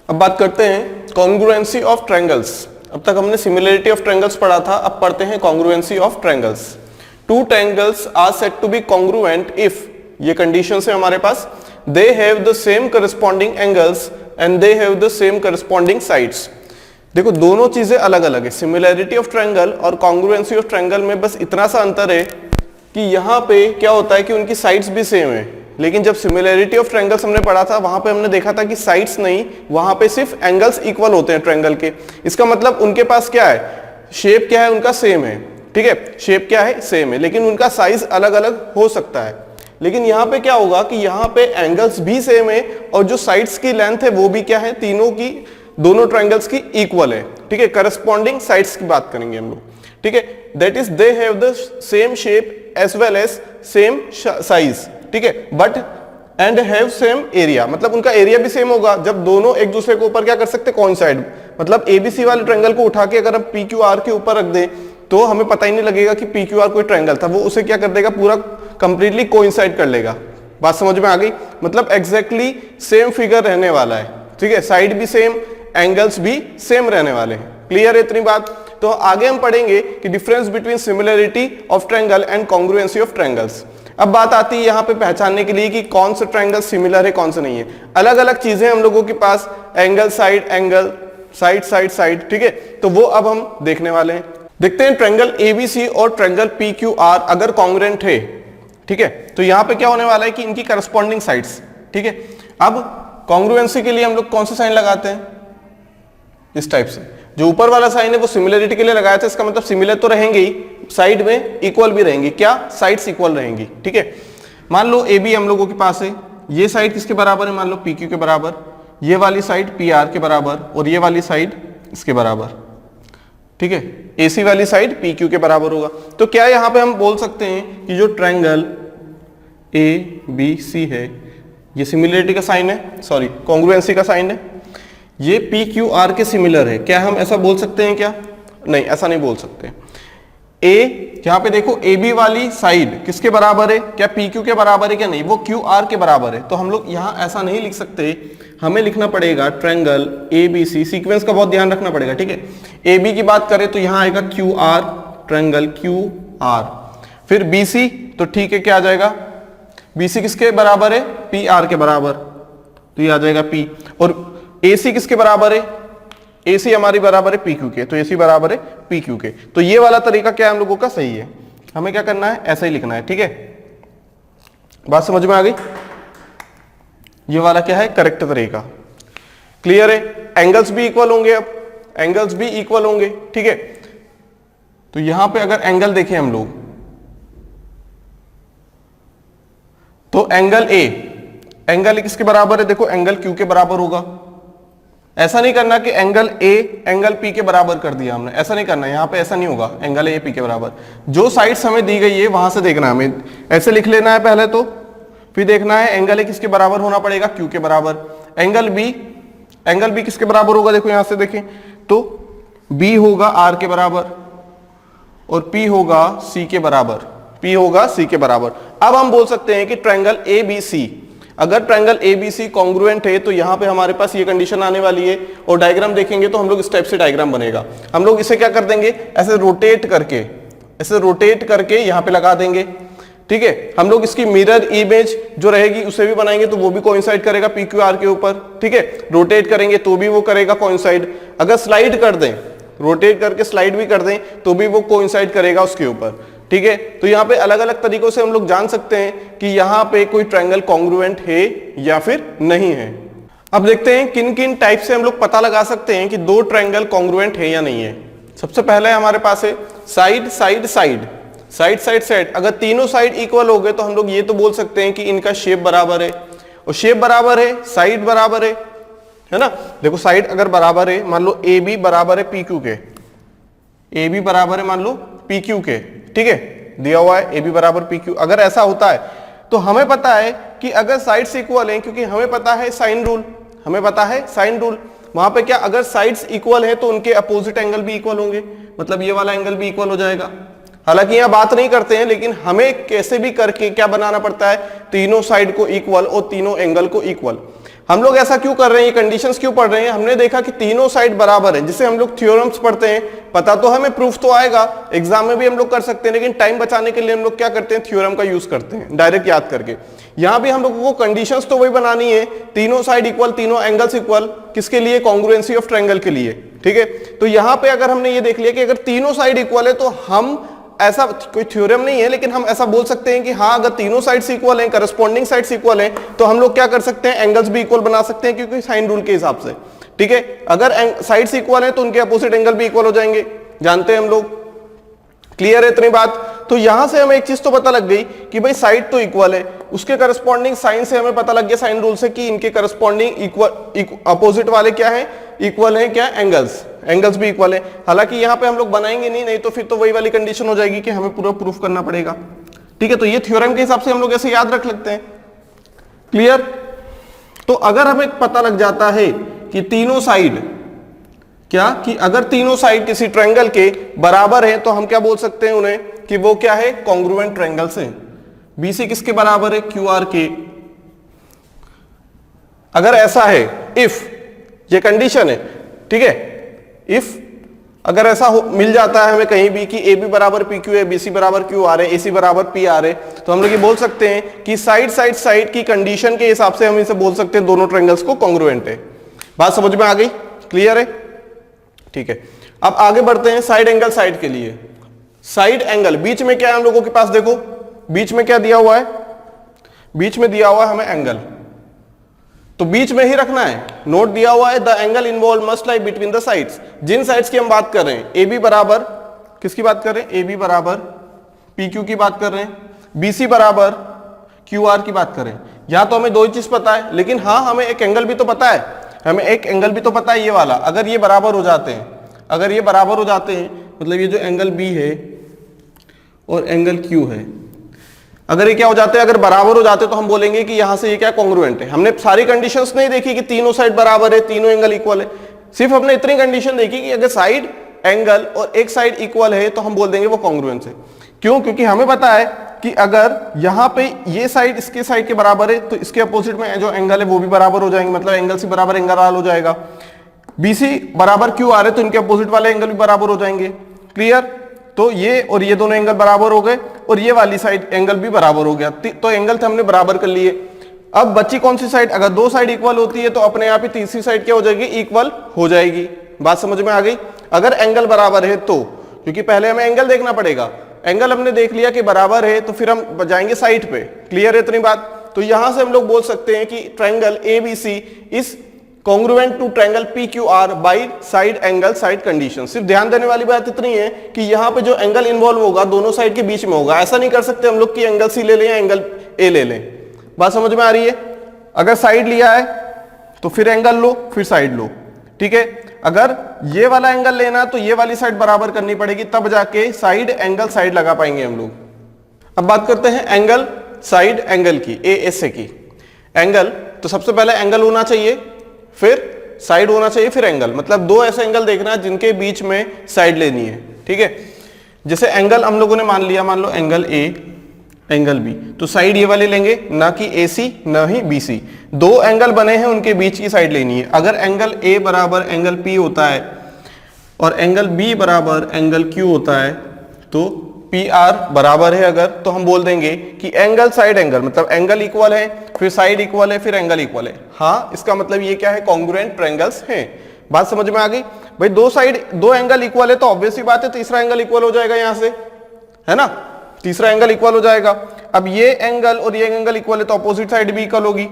अब बात करते हैं कॉन्ग्रुएंसी ऑफ ट्रायंगल्स। अब तक हमने सिमिलरिटी ऑफ ट्रायंगल्स पढ़ा था, अब पढ़ते हैं congruency of triangles. Two triangles are said to be congruent if, ये कंडीशन है हमारे पास, they have the same corresponding angles and they have the same corresponding sides. देखो दोनों चीजें अलग अलग है, सिमिलरिटी ऑफ ट्रायंगल और कॉन्ग्रुएंसी ऑफ ट्रायंगल में बस इतना सा अंतर है कि यहाँ पे क्या होता है कि उनकी साइड्स भी सेम है, लेकिन जब सिमिलरिटी ऑफ ट्रायंगल्स हमने पढ़ा था वहां पे हमने देखा था कि साइड्स नहीं, वहां पे सिर्फ एंगल्स इक्वल होते हैं ट्रायंगल के। इसका मतलब उनके पास क्या है, शेप क्या है उनका सेम है, ठीक है, शेप क्या है सेम है, लेकिन उनका साइज अलग अलग हो सकता है। लेकिन यहाँ पे क्या होगा कि यहाँ पे एंगल्स भी सेम है और जो साइड्स की लेंथ है वो भी क्या है, तीनों की, दोनों ट्रायंगल्स की इक्वल है, ठीक है। करस्पॉन्डिंग साइड्स की बात करेंगे हम लोग, ठीक है। That is they have the same shape as well as same size, ठीक है, but and have same area, मतलब उनका एरिया भी सेम होगा जब दोनों एक दूसरे के ऊपर क्या कर सकते हैं, कोइंसाइड। मतलब एबीसी वाले ट्रायंगल को उठा के अगर हम पी क्यू आर के ऊपर रख दें तो हमें पता ही नहीं लगेगा कि पी क्यू आर कोई ट्रायंगल था, वो उसे क्या कर देगा, पूरा कंप्लीटली कोइंसाइड कर लेगा। बात समझ में आ गई, मतलब एग्जैक्टली सेम फिगर रहने वाला है, ठीक है, साइड भी सेम, एंगल्स भी सेम रहने वाले हैं। क्लियर है इतनी बात? तो आगे हम पढ़ेंगे कि difference between similarity of triangle and congruency of triangles. अब बात आती है यहाँ पे पहचानने के लिए कि कौन सा ट्रायंगल सिमिलर है कौन सा नहीं है। अलग अलग चीजें हम लोगों के पास, angle side, angle side side side, ठीक है, तो वो अब हम देखने वाले हैं। देखते हैं ट्रायंगल एबीसी और ट्रायंगल पीक्यूआर अगर कॉन्ग्रुएंट है, ठीक है, तो यहाँ पे क्या होने वाला है कि इनकी करस्पॉन्डिंग साइड्स, ठीक है। अब कॉन्ग्रुएंसी के लिए हम लोग कौन सा साइन लगाते हैं, इस टाइप से, जो ऊपर वाला साइन है वो सिमिलरिटी के लिए लगाया था, इसका मतलब सिमिलर तो रहेंगे ही, साइड में इक्वल भी रहेंगी, क्या, साइड्स इक्वल रहेंगी, ठीक है। मान लो ए बी हम लोगों के पास है, ये साइड किसके बराबर है, मान लो पी क्यू के बराबर, ये वाली साइड पी आर के बराबर और ये वाली साइड इसके बराबर, ठीक है, ए सी वाली साइड पी क्यू के बराबर होगा। तो क्या यहाँ पे हम बोल सकते हैं कि जो ट्रायंगल ए बी सी है ये सिमिलरिटी का साइन है, सॉरी कॉन्ग्रुएंसी का साइन है, ये पी क्यू आर के सिमिलर है, क्या हम ऐसा बोल सकते हैं क्या? नहीं, ऐसा नहीं बोल सकते। ए, यहाँ पे देखो ए बी वाली साइड किसके बराबर है, क्या पी क्यू के बराबर है क्या? नहीं, वो क्यू आर के बराबर है। तो हम लोग यहाँ ऐसा नहीं लिख सकते, हमें लिखना पड़ेगा triangle A B C, sequence का बहुत ध्यान रखना पड़ेगा, ठीक है। ए बी की बात करें तो यहाँ आएगा Q R, triangle Q R, फिर बी सी, तो ठीक है, क्या आ जाएगा, बी सी किसके बराबर है, पी आर के बराबर, तो ये आ जाएगा पी। और ए सी किसके बराबर है, ए सी हमारी बराबर है पी क्यू के, तो ए सी बराबर है पी क्यू के। तो ये वाला तरीका क्या हम लोगों का सही है, हमें क्या करना है, ऐसा ही लिखना है, ठीक है। बात समझ में आ गई, ये वाला क्या है, करेक्ट तरीका। क्लियर है? एंगल्स भी इक्वल होंगे, अब एंगल्स भी इक्वल होंगे, ठीक है। तो यहां पे अगर एंगल देखें हम लोग, तो एंगल ए किसके बराबर है, देखो एंगल क्यू के बराबर होगा। ऐसा नहीं करना कि एंगल ए एंगल पी के बराबर कर दिया हमने, ऐसा नहीं करना, यहां पे ऐसा नहीं होगा, एंगल ए पी के बराबर। जो साइड्स हमें दी गई है वहां से देखना है हमें, ऐसे लिख लेना है पहले, तो फिर देखना है एंगल ए किसके बराबर होना पड़ेगा, क्यू के बराबर। एंगल बी किसके बराबर होगा, देखो यहां से देखें तो बी होगा आर के बराबर और पी होगा सी के बराबर, पी होगा सी के बराबर। अब हम बोल सकते हैं कि ट्रायंगल ए बी सी, अगर ट्रायंगल एबीसी कॉन्ग्रुएंट है तो यहां पे हमारे पास ये कंडीशन आने वाली है। और डायग्राम देखेंगे तो हम लोग इस टाइप से डायग्राम बनेगा, हम लोग इसे क्या कर देंगे, ऐसे रोटेट करके यहां पे लगा देंगे, ठीक है। हम लोग इसकी मिरर इमेज जो रहेगी उसे भी बनाएंगे तो वो भी कोइंसाइड करेगा पी क्यू आर के ऊपर, ठीक है। रोटेट करेंगे तो भी वो करेगा कोइंसाइड, अगर स्लाइड कर दें, रोटेट करके स्लाइड भी कर दें तो भी वो कोइंसाइड करेगा उसके ऊपर, ठीक है। तो यहाँ पे अलग अलग तरीकों से हम लोग जान सकते हैं कि यहाँ पे कोई ट्रायंगल कॉन्ग्रुएंट है या फिर नहीं है। अब देखते हैं किन किन टाइप से हम लोग पता लगा सकते हैं कि दो ट्रायंगल कॉन्ग्रुएंट है या नहीं है। सबसे पहले हमारे पास है side side side, side side side. अगर तीनों साइड इक्वल हो गए तो हम लोग ये तो बोल सकते हैं कि इनका शेप बराबर है, और शेप बराबर है, साइड बराबर है ना। देखो साइड अगर बराबर है, मान लो ए बी बराबर है पी क्यू के, ए बी बराबर है मान लो पी क्यू के, ठीक है, दिया हुआ है ए बी बराबर पी क्यू। अगर ऐसा होता है तो हमें पता है कि अगर साइड्स इक्वल हैं, क्योंकि हमें पता है साइन रूल, वहां पे क्या, अगर साइड्स इक्वल है तो उनके अपोजिट एंगल भी इक्वल होंगे, मतलब ये वाला एंगल भी इक्वल हो जाएगा, हालांकि यहां बात नहीं करते हैं, लेकिन हमें कैसे भी करके क्या बनाना पड़ता है, तीनों साइड को इक्वल और तीनों एंगल को इक्वल। हम लोग ऐसा क्यों कर रहे हैं, ये कंडीशंस क्यों पढ़ रहे हैं, हमने देखा कि तीनों साइड बराबर है, जिसे हम लोग थ्योरम्स पढ़ते हैं, पता तो हमें प्रूफ तो आएगा, एग्जाम में भी हम लोग कर सकते हैं, लेकिन टाइम बचाने के लिए हम लोग क्या करते हैं, थ्योरम का यूज करते हैं डायरेक्ट याद करके। यहां भी हम लोगों को कंडीशंस तो वही बनानी है, तीनों साइड इक्वल, तीनों एंगल्स इक्वल, किसके लिए, कॉन्ग्रुएंसी ऑफ ट्रायंगल के लिए, ठीक है। तो यहां पे अगर हमने ये देख लिया कि अगर तीनों साइड इक्वल है तो हम ऐसा कोई थ्योरम नहीं है, लेकिन हम ऐसा बोल सकते हैं कि हाँ अगर तीनों साइड्स इक्वल हैं, करस्पॉन्डिंग साइड्स इक्वल हैं, तो हम लोग क्या कर सकते हैं, एंगल्स भी इक्वल बना सकते हैं, क्योंकि साइन रूल के हिसाब से, ठीक है। अगर साइड्स इक्वल हैं तो उनके अपोजिट एंगल भी इक्वल हो जाएंगे, जानते हैं हम लोग, क्लियर है इतनी बात। तो यहां से हमें एक चीज तो पता लग गई कि भाई साइड तो इक्वल है, उसके करस्पॉन्डिंग साइन से हमें पता लग गया, साइन रूल से, कि इनके करस्पॉन्डिंग इक्वल अपोजिट वाले क्या है, इक्वल है, क्या, एंगल्स भी इक्वल है। हालांकि यहां पे हम लोग बनाएंगे नहीं तो फिर तो वही वाली कंडीशन हो जाएगी कि हमें पूरा प्रूफ करना पड़ेगा, ठीक है। तो ये थ्योरम के हिसाब से हम लोग ऐसे याद रख लेते हैं, क्लियर। तो अगर हमें पता लग जाता है कि तीनों साइड क्या, कि अगर तीनों साइड किसी ट्रायंगल के बराबर हैं तो हम क्या बोल सकते हैं उन्हें, कि वो क्या है, कॉन्ग्रुएंट ट्रायंगल्स हैं। बीसी किसके बराबर है, क्यूआर के। अगर ऐसा है, इफ, ये कंडीशन है, ठीक है, इफ अगर ऐसा मिल जाता है हमें कहीं भी कि ए बी बराबर पी क्यू है, बी सी बराबर क्यू आर है, ए सी बराबर पी आर है, तो हम लोग ये बोल सकते हैं कि साइड की कंडीशन के हिसाब से हम इसे बोल सकते हैं दोनों ट्रायंगल्स को कॉन्ग्रुएंट है। बात समझ में आ गई, क्लियर है, ठीक है। अब आगे बढ़ते हैं साइड एंगल साइड के लिए। साइड एंगल, बीच में क्या है हम लोगों के पास, देखो बीच में क्या दिया हुआ है, बीच में दिया हुआ है हमें एंगल, तो बीच में ही रखना है, नोट दिया हुआ है, the angle involve must lie between the sides. जिन साइड्स की हम बात कर रहे हैं, ए बी बराबर, किसकी बात कर रहे हैं, ए बी बराबर पी क्यू की बात कर रहे हैं, बी सी बराबर क्यू आर की बात कर रहे हैं। यहां तो हमें दो ही चीज पता है, लेकिन हाँ हमें एक एंगल भी तो पता है, हमें एक एंगल भी तो पता है, ये वाला, अगर ये बराबर हो जाते हैं, अगर ये बराबर हो जाते हैं, मतलब ये जो एंगल बी है और एंगल क्यू है, अगर ये क्या हो जाते हैं, अगर बराबर हो जाते तो हम बोलेंगे कि यहां से ये क्या, कॉन्ग्रुएंट है। हमने सारी कंडीशंस नहीं देखी कि तीनों साइड बराबर है, तीनों एंगल इक्वल है, सिर्फ हमने इतनी कंडीशन देखी कि अगर साइड एंगल और एक साइड इक्वल है तो हम बोल देंगे वो कॉन्ग्रुएंस है। क्यों, क्योंकि हमें पता है कि अगर यहां पे ये साइड इसके साइड के बराबर है तो इसके अपोजिट में जो एंगल है वो भी बराबर हो जाएंगे, मतलब एंगल सी बराबर एंगल आर हो जाएगा। बीसी बराबर क्यू आर है तो इनके अपोजिट वाले एंगल भी बराबर हो जाएंगे, क्लियर। तो ये और ये दोनों एंगल बराबर हो गए और ये वाली साइड एंगल भी बराबर हो गया, तो एंगल हमने बराबर कर लिए। अब बची कौन सी साइड, अगर दो साइड इक्वल होती है तो अपने आप ही तीसरी साइड क्या हो जाएगी, इक्वल हो जाएगी। बात समझ में आ गई। अगर एंगल बराबर है तो, क्योंकि पहले हमें एंगल देखना पड़ेगा, एंगल हमने देख लिया कि बराबर है तो फिर हम जाएंगे साइड पे, क्लियर है इतनी बात। तो यहां से हम लोग बोल सकते हैं कि triangle ABC is congruent to triangle PQR by side angle side condition. सिर्फ ध्यान देने वाली बात इतनी है कि यहां पे जो एंगल इन्वॉल्व होगा दोनों साइड के बीच में होगा। ऐसा नहीं कर सकते हम लोग कि एंगल सी ले लें या एंगल ए ले लें। बात समझ में आ रही है। अगर साइड लिया है तो फिर एंगल लो फिर साइड लो, ठीक है। अगर ये वाला एंगल लेना तो ये वाली साइड बराबर करनी पड़ेगी, तब जाके साइड एंगल साइड लगा पाएंगे हम लोग। अब बात करते हैं एंगल साइड एंगल की, ए एस ए की। एंगल तो सबसे पहले एंगल होना चाहिए, फिर साइड होना चाहिए, फिर एंगल। मतलब दो ऐसे एंगल देखना है जिनके बीच में साइड लेनी है, ठीक है। जैसे एंगल हम लोगों ने मान लिया, मान लो एंगल ए एंगल बी, तो साइड ये वाले लेंगे, ना कि ए सी ना ही बी सी। दो एंगल बने हैं उनके बीच की साइड लेनी है। अगर एंगल ए बराबर एंगल पी होता है और एंगल बी बराबर एंगल क्यू होता है तो पी आर बराबर है अगर, तो हम बोल देंगे कि एंगल साइड एंगल, मतलब एंगल इक्वल है फिर साइड इक्वल है फिर एंगल इक्वल है। हाँ, इसका मतलब ये क्या है, कॉन्ग्रुएंट ट्रायंगल्स हैं। बात समझ में आ गई भाई। दो साइड दो एंगल इक्वल है तो ऑब्वियस ही बात है तीसरा एंगल इक्वल हो जाएगा यहां से, है ना। तीसरा एंगल इक्वल हो जाएगा। अब ये एंगल और ये एंगल इक्वल है तो अपोजिट साइड भी इक्वल होगी।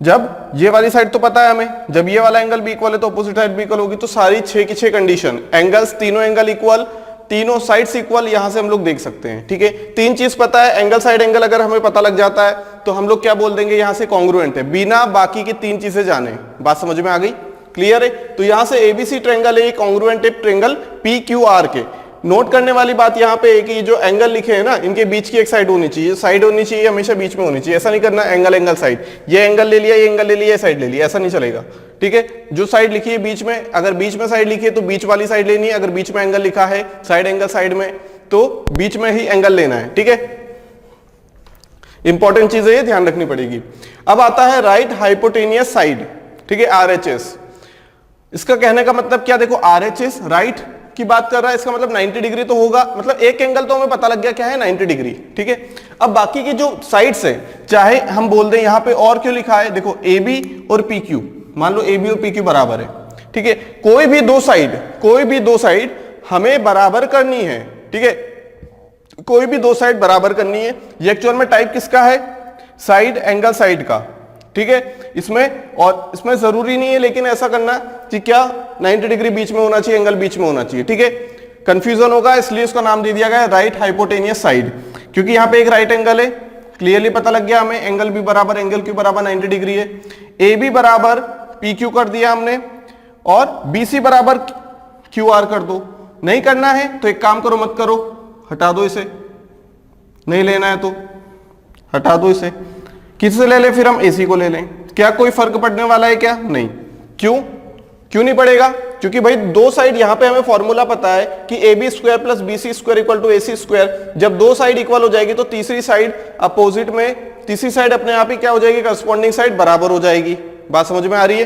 जब ये वाली साइड तो पता है हमें, जब ये वाला एंगल भी इक्वल है तो अपोजिट साइड भी इक्वल होगी। तो सारी 6 की 6 कंडीशन, एंगल्स तीनों एंगल इक्वल, तीनों साइड्स इक्वल, यहां से हम लोग देख सकते हैं, ठीक है। तीन चीज पता है, एंगल साइड एंगल अगर हमें पता लग जाता है तो हम लोग क्या बोल देंगे, यहां से कॉन्ग्रुएंट है, बिना बाकी की तीन चीजें जाने। बात समझ में आ गई, क्लियर है। तो यहां से एबीसी ट्रायंगल है, कॉन्ग्रुएंट है ट्रायंगल पी क्यू आर के। नोट करने वाली बात यहां पे है कि जो एंगल लिखे हैं ना, इनके बीच की एक साइड होनी चाहिए, साइड होनी चाहिए हमेशा बीच में होनी चाहिए। ऐसा नहीं करना एंगल एंगल साइड, ये एंगल ले लिया, ये एंगल ले लिया, ये साइड ले लिया, ऐसा नहीं चलेगा, ठीक है। जो साइड लिखी है बीच में, अगर बीच में साइड लिखी है तो बीच वाली साइड लेनी है। अगर बीच में एंगल लिखा है साइड एंगल साइड में तो बीच में ही एंगल लेना है, ठीक है। इंपॉर्टेंट चीज है ये, ध्यान रखनी पड़ेगी। अब आता है राइट हाइपोटेनियस साइड, ठीक है, आरएचएस। इसका कहने का मतलब क्या, देखो आरएचएस राइट की बात कर रहा है, इसका मतलब 90 डिग्री तो होगा, मतलब एक एंगल तो हमें पता लग गया क्या है, 90 डिग्री, ठीक है। अब बाकी की जो साइड्स है, चाहे हम बोल दें यहां पे और क्यों लिखा है, देखो ए बी और पी क्यू, मान लो ए बी और पी क्यू बराबर है, ठीक है। कोई भी दो साइड हमें बराबर करनी है, ठीक है, कोई भी दो साइड बराबर करनी है। ये एक्चुअल में टाइप किसका है, साइड एंगल साइड का, ठीक है। इसमें जरूरी नहीं है लेकिन ऐसा करना कि क्या 90 डिग्री बीच में होना चाहिए, एंगल बीच में होना चाहिए, ठीक है। कंफ्यूजन होगा इसलिए इसका नाम दे दिया गया है राइट हाइपोटेनियस साइड, क्योंकि यहां पे एक राइट एंगल है, क्लियरली पता लग गया हमें, एंगल बी बराबर एंगल क्यू बराबर 90 डिग्री है। ए बी बराबर पी क्यू कर दिया हमने, और बी सी बराबर क्यू आर कर दो। नहीं करना है तो एक काम करो, मत करो, हटा दो इसे, नहीं लेना है तो हटा दो इसे। किससे ले ले, फिर हम एसी को ले लें। क्या कोई फर्क पड़ने वाला है क्या, नहीं। क्यों नहीं पड़ेगा, क्योंकि भाई दो साइड, यहां पे हमें फॉर्मूला पता है कि A B square plus B C square equal to A C square. जब दो साइड इक्वल हो जाएगी तो तीसरी साइड अपोजिट में, तीसरी साइड अपने आप ही क्या हो जाएगी, करस्पॉन्डिंग साइड बराबर हो जाएगी। बात समझ में आ रही है,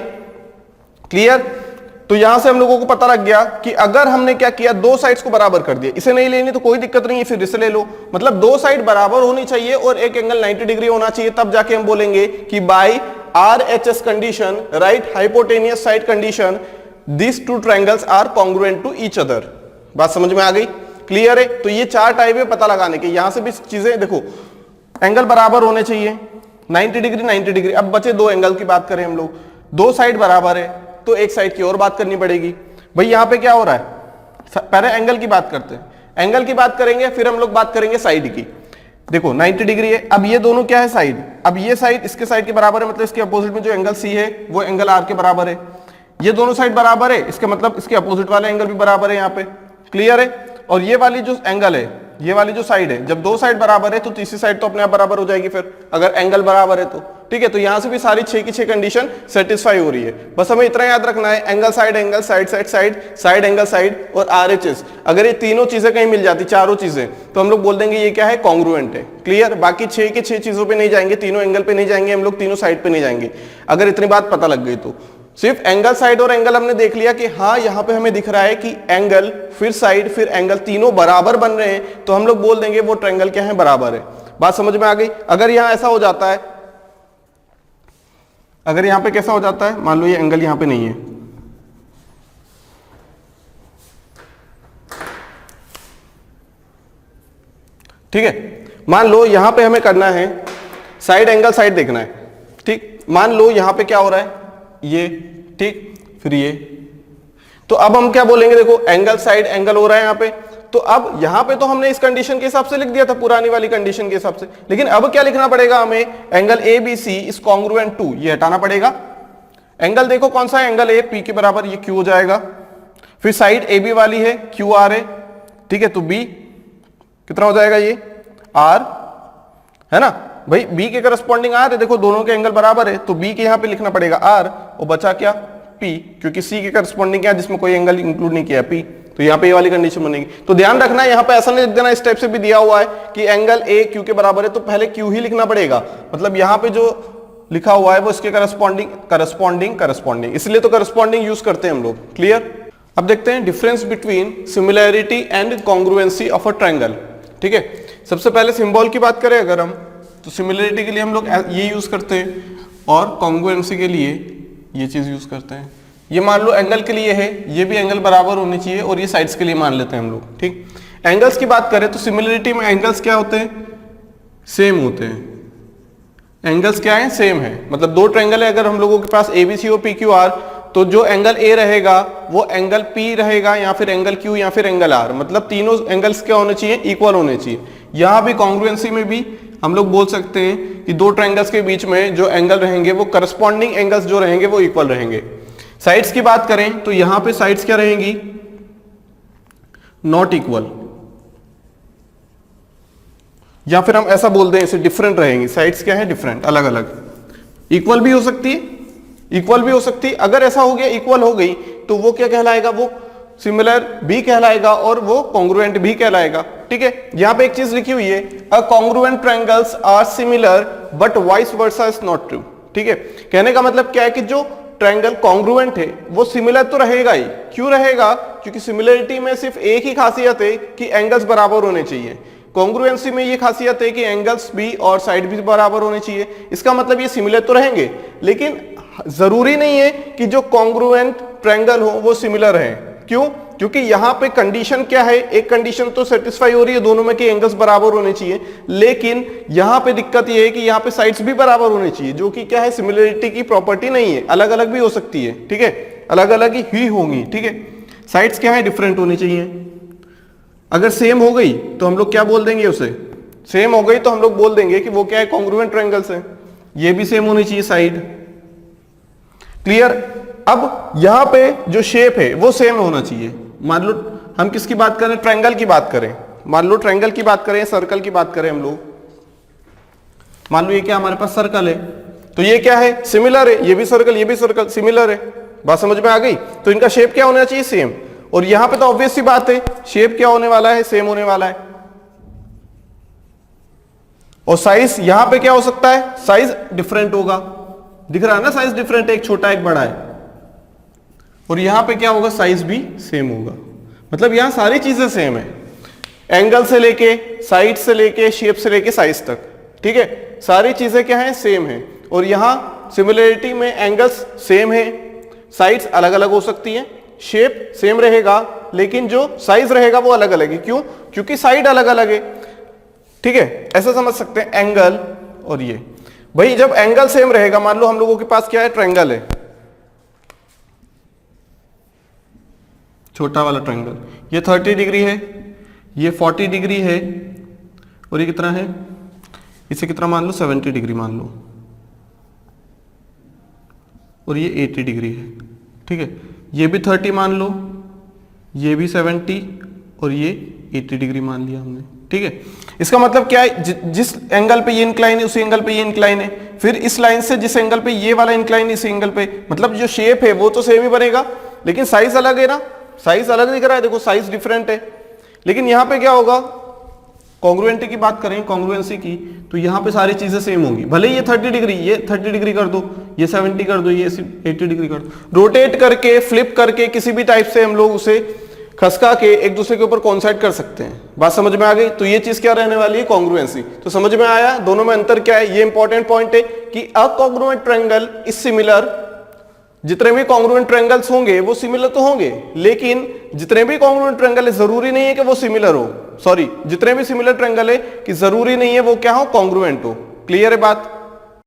क्लियर। तो यहां से हम लोगों को पता लग गया कि अगर हमने क्या किया, दो साइड्स को बराबर कर दिया, इसे नहीं लेनी तो कोई दिक्कत नहीं है, फिर इसे ले लो। मतलब दो साइड बराबर होनी चाहिए और एक एंगल 90 डिग्री होना चाहिए, तब जाके हम बोलेंगे कि by RHS condition, right hypotenuse side condition, this two triangles are congruent to each other. बात समझ में आ गई, क्लियर है। तो ये चार टाइप है पता लगाने के, यहां से भी चीजें देखो, एंगल बराबर होने चाहिए, 90 डिग्री। अब बचे दो एंगल की बात करें हम लोग, दो साइड बराबर है तो एक साइड की और बात करनी पड़ेगी। भाई यहां पे क्या हो रहा है, पहले एंगल की बात करते हैं, एंगल की बात करेंगे फिर हम लोग बात करेंगे साइड की। देखो 90 डिग्री है, अब ये दोनों क्या है, साइड। अब ये साइड इसके साइड के बराबर है, मतलब इसके अपोजिट में जो एंगल सी है वो एंगल आर के बराबर है। ये दोनों साइड बराबर है, इसके मतलब इसके अपोजिट वाले एंगल भी बराबर है यहाँ पे, क्लियर है। और ये वाली जो एंगल है, ये वाली जो साइड है, जब दो साइड बराबर है तो तीसरी साइड तो अपने आप बराबर हो जाएगी फिर, अगर एंगल बराबर है तो, ठीक है। तो यहां से भी सारी 6 की 6 कंडीशन सेटिस्फाई हो रही है। बस हमें इतना याद रखना है, angle side side angle side और RHS, अगर ये तीनों चीजें कहीं मिल जाती, चारों चीजें, तो हम लोग बोल देंगे ये क्या है, कॉन्ग्रुएंट है, क्लियर। बाकी 6 की 6 चीजों पे नहीं जाएंगे, तीनों एंगल पे नहीं जाएंगे हम लोग, तीनों साइड पे नहीं जाएंगे। अगर इतनी बात पता लग गई तो सिर्फ एंगल साइड और एंगल हमने देख लिया कि हाँ यहां पे हमें दिख रहा है कि एंगल फिर साइड फिर एंगल तीनों बराबर बन रहे हैं, तो हम लोग बोल देंगे वो ट्रायंगल क्या है, बराबर है। बात समझ में आ गई। अगर यहां ऐसा हो जाता है, अगर यहां पे कैसा हो जाता है, मान लो ये एंगल यहां पे नहीं है, ठीक है। मान लो यहां पे हमें करना है साइड एंगल साइड देखना है, ठीक। मान लो यहां पे क्या हो रहा है, ये, ठीक, फिर ये, तो अब हम क्या बोलेंगे, देखो एंगल साइड एंगल हो रहा है यहां पे, तो अब यहां पे तो हमने इस कंडीशन के हिसाब से लिख दिया था, पुरानी वाली कंडीशन के हिसाब से, लेकिन अब क्या लिखना पड़ेगा हमें, angle ABC is congruent to, ये हटाना पड़ेगा। एंगल देखो कौन सा है, एंगल A P के बराबर, ये Q हो जाएगा। फिर साइड AB वाली है, QR है, ठीक है, तो B कितना हो जाएगा, ये R है ना भाई, B के करस्पॉन्डिंग R है, देखो दोनों के एंगल बराबर है, तो B के यहां पे लिखना पड़ेगा R, और बचा क्या, P, क्योंकि C के करस्पॉन्डिंग क्या है, जिसमें कोई एंगल इंक्लूड नहीं किया, P, तो यहाँ पे ये वाली कंडीशन बनेगी। तो ध्यान रखना यहाँ पे ऐसा नहीं लिख देना, इस टाइप से भी दिया हुआ है कि एंगल A Q के बराबर है तो पहले Q ही लिखना पड़ेगा, मतलब यहाँ पे जो लिखा हुआ है वो इसके करस्पॉन्डिंग, इसलिए तो करस्पॉन्डिंग यूज करते हैं हम लोग, क्लियर। अब देखते हैं difference between similarity and congruency of a triangle, ठीक है। सबसे पहले सिंबल की बात करें अगर हम, तो सिमिलैरिटी के लिए हम लोग ये यूज करते हैं और कॉन्ग्रुएंसी के लिए ये चीज यूज करते हैं। ये मान लो एंगल के लिए है, ये भी एंगल बराबर होनी चाहिए, और ये साइड्स के लिए मान लेते हैं हम लोग, ठीक। एंगल्स की बात करें तो सिमिलरिटी में एंगल्स क्या होते हैं, सेम होते हैं। एंगल्स क्या है, सेम है, मतलब दो ट्रायंगल है अगर हम लोगों के पास ABC और PQR, तो जो एंगल A रहेगा वो एंगल P रहेगा, या फिर एंगल Q या फिर एंगल R, मतलब तीनों एंगल्स क्या होने चाहिए, इक्वल होने चाहिए। यहां भी कॉन्ग्रुएंसी में भी हम लोग बोल सकते हैं कि दो ट्रायंगल्स के बीच में जो एंगल रहेंगे वो करस्पॉन्डिंग एंगल्स जो रहेंगे वो इक्वल रहेंगे। साइड्स की बात करें तो यहां पे साइड्स क्या रहेंगी, नॉट इक्वल, या फिर हम ऐसा बोल दें इसे डिफरेंट रहेंगी। साइड्स क्या है, डिफरेंट, अलग अलग। इक्वल भी हो सकती है, इक्वल भी हो सकती है। अगर ऐसा हो गया, इक्वल हो गई, तो वो क्या कहलाएगा, वो सिमिलर भी कहलाएगा और वो कॉन्ग्रुएंट भी कहलाएगा। ठीक है, यहां पे एक चीज लिखी हुई है, a congruent triangles are similar but vice versa is not true. ठीक है, कहने का मतलब क्या है कि जो ट्रायंगल कॉन्ग्रुएंट है वो सिमिलर तो रहेगा ही। क्यों रहेगा? क्योंकि सिमिलरिटी में सिर्फ एक ही खासियत है कि एंगल्स बराबर होने चाहिए। कॉन्ग्रुएंसी में ये खासियत है कि एंगल्स भी और साइड भी बराबर होने चाहिए। इसका मतलब ये सिमिलर तो रहेंगे, लेकिन जरूरी नहीं है कि जो कॉन्ग्रुएंट ट्रायंगल हो वो सिमिलर है। क्यों? क्योंकि यहां पे कंडीशन क्या है, एक कंडीशन तो सेटिस्फाई हो रही है दोनों में कि एंगल्स बराबर होने चाहिए, लेकिन यहां पे दिक्कत ये है कि यहां पे साइड्स भी बराबर होने चाहिए, जो कि क्या है, सिमिलरिटी की प्रॉपर्टी नहीं है, अलग अलग भी हो सकती है। ठीक है, अलग अलग ही होंगी। ठीक है, साइड्स क्या है, डिफरेंट होनी चाहिए। अगर सेम हो गई तो हम लोग क्या बोल देंगे, उसे सेम हो गई तो हम लोग बोल देंगे कि वो क्या है, कॉन्ग्रुएंट ट्रायंगल्स है। ये भी सेम होनी चाहिए साइड। क्लियर? अब यहां पे जो शेप है वो सेम होना चाहिए। मान लो हम किसकी बात करें, ट्रायंगल की बात करें, मान लो ट्रायंगल की बात करें, सर्कल की बात करें हम लोग। मान लो ये क्या हमारे पास सर्कल है, तो ये क्या है, सिमिलर है, ये भी सर्कल सिमिलर है। बात समझ में आ गई? तो इनका शेप क्या होना चाहिए, सेम। और यहां पे तो ऑब्वियस सी बात है, शेप क्या होने वाला है, सेम होने वाला है। और साइज यहां पे क्या हो सकता है, साइज डिफरेंट होगा। दिख रहा है ना, साइज डिफरेंट है, एक छोटा एक बड़ा है। और यहां पे क्या होगा, साइज भी सेम होगा। मतलब यहां सारी चीजें सेम है, एंगल से लेके, साइड से लेके, शेप से लेके साइज तक। ठीक है, सारी चीजें क्या है, सेम है। और यहां सिमिलरिटी में एंगल्स सेम है, साइड्स अलग अलग हो सकती हैं, शेप सेम रहेगा, लेकिन जो साइज रहेगा वो अलग अलग है। क्यों? क्योंकि साइड अलग अलग है। ठीक है, ऐसा समझ सकते हैं, एंगल और ये भाई जब एंगल सेम रहेगा, मान लो हम लोगों के पास क्या है, ट्रायंगल है, छोटा वाला ट्रायंगल, ये 30 डिग्री है, ये 40 डिग्री है, और ये कितना है, इसे कितना मान लो, 70 डिग्री मान लो, और ये 80 डिग्री है। ठीक है, ये भी 30 मान लो, ये भी 70, और ये 80 डिग्री मान लिया हमने। ठीक है, इसका मतलब क्या है, जिस एंगल पे ये इंक्लाइन है उसी एंगल पे ये इंक्लाइन है, फिर इस लाइन से जिस एंगल पे ये वाला इंक्लाइन है इस एंगल पे, मतलब जो शेप है वो तो सेम ही बनेगा, लेकिन साइज अलग है ना, साइज अलग दिख रहा है, देखो साइज डिफरेंट है। लेकिन यहां पे क्या होगा, कॉन्ग्रुएंटी की बात करें, कॉन्ग्रुएंसी की, तो यहां पे सारी चीजें सेम होंगी। भले ये 30 डिग्री, ये 30 डिग्री कर दो, ये 70 कर दो, ये 80 डिग्री कर दो, रोटेट करके, फ्लिप करके, किसी भी टाइप से हम लोग उसे खसका के एक दूसरे के ऊपर कॉन्साइड कर सकते हैं। बात समझ में आ गई? तो ये चीज क्या रहने वाली है, कॉन्ग्रुएंसी। तो समझ में आया दोनों में अंतर क्या है, ये इंपॉर्टेंट पॉइंट है कि अकॉन्ग्रुएंट ट्रायंगल इज सिमिलर। जितने भी कॉन्ग्रुएंट ट्रायंगल्स होंगे वो सिमिलर तो होंगे, लेकिन जितने भी कॉन्ग्रुएंट ट्रायंगल है जरूरी नहीं है कि वो सिमिलर हो, सॉरी जितने भी सिमिलर ट्रायंगल है कि जरूरी नहीं है वो क्या हो, कॉन्ग्रुएंट हो। क्लियर है बात?